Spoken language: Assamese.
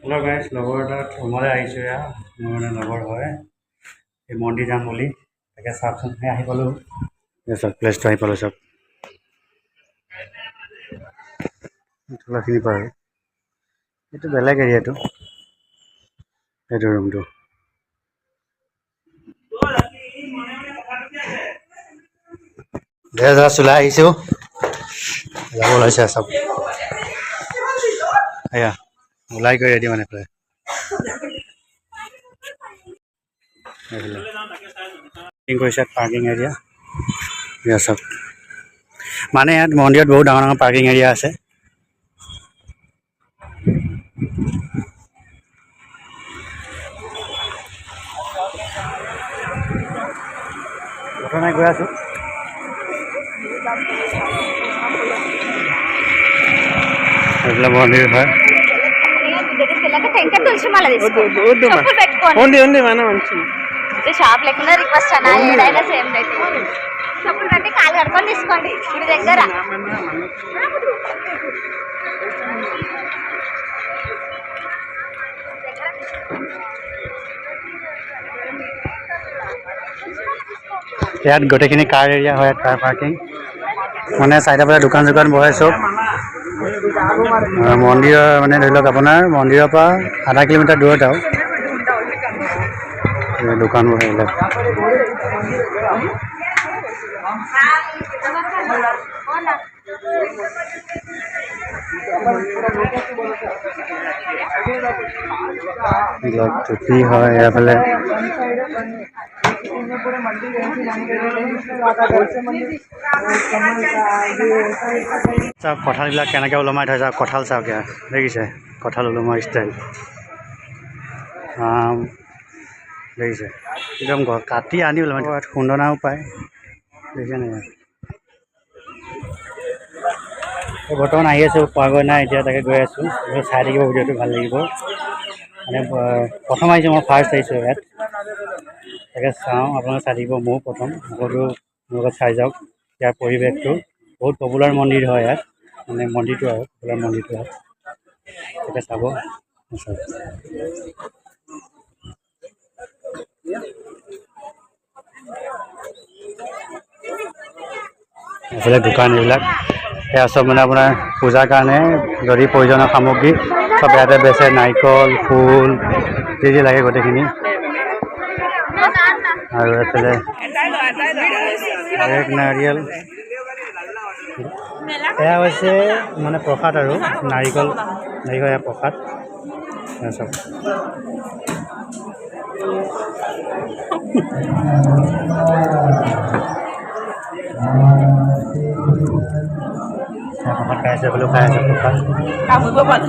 हेलो गाइस লগৰ এটাত ৰুমলৈ আহিছোঁ এয়া মোৰ মানে লগৰ হয় এই মন্দিৰ যাম বুলি তাকে চাওকচোন আহি পালোঁ চব প্লেচটো আহি পালোঁ চব থোলাখিনি পাৰ এইটো বেলেগ এৰিয়াটো এইটো ৰুমটো চোলাই আহিছোঁ যাব ওলাইছে চব এয়া ওলাই গৈ ৰেডি মানে প্ৰায় কৰিছে পাৰ্কিং এৰিয়া এয়া চব মানে ইয়াত মন্দিৰত বহুত ডাঙৰ ডাঙৰ পাৰ্কিং এৰিয়া আছে ঘটনাই গৈ আছোঁ এইবিলাক মন্দিৰ হয় షాప్ లేకుండా రిక్వెస్ట్ అన్నా ఏదైనా సేమ్ అయితే చెప్పులు కట్టి కాలు కట్టుకొని తీసుకోండి గుడి దగ్గర ইয়াত গোটেইখিনি কাৰ এৰিয়া হয় কাৰ পাৰ্কিং মানে চাইডে পালে দোকান চোকান বহে চব মন্দিৰৰ মানে ধৰি লওক আপোনাৰ মন্দিৰৰ পৰা আধা কিলোমিটাৰ দূৰত আৰু দোকানবোৰ সেইবিলাক টুপি হয় এইফালে চাওক কঁঠালবিলাক কেনেকৈ ওলমাই থৈ চাওক কঁঠাল চাওক ইয়াৰ দেখিছে কঁঠাল ওলমোৱা ষ্টাইল দেখিছে একদম কাটি আনি ওলমাই ইয়াত খুন্দনাও পায় দেখিছে নাই বৰ্তমান আহি আছোঁ পোৱাগৈ নাই এতিয়া তাকে গৈ আছোঁ চাই থাকিব ভিডিঅ'টো ভাল লাগিব মানে প্ৰথম আহিছোঁ মই ফাৰ্ষ্ট আহিছোঁ ইয়াত তাকে চাওঁ আপোনালোকে চাই থাকিব ময়ো প্ৰথম আগতো লগত চাই যাওক ইয়াৰ পৰিৱেশটো বহুত পপুলাৰ মন্দিৰ হয় ইয়াত মানে মন্দিৰটো আৰু পপুলাৰ মন্দিৰটো হয় তাকে চাব এইফালে দোকান এইবিলাক সেয়া চব মানে আপোনাৰ পূজাৰ কাৰণে যদি প্ৰয়োজনীয় সামগ্ৰী চব ইয়াতে বেচে নাৰিকল ফুল যি যি লাগে গোটেইখিনি আৰু এইফালে এক নাৰিকল এয়া হৈছে মানে প্ৰসাদ আৰু নাৰিকল এয়া প্ৰসাদ চব প্ৰসাদ খাই আছে বোলো খাই আছে প্ৰসাদ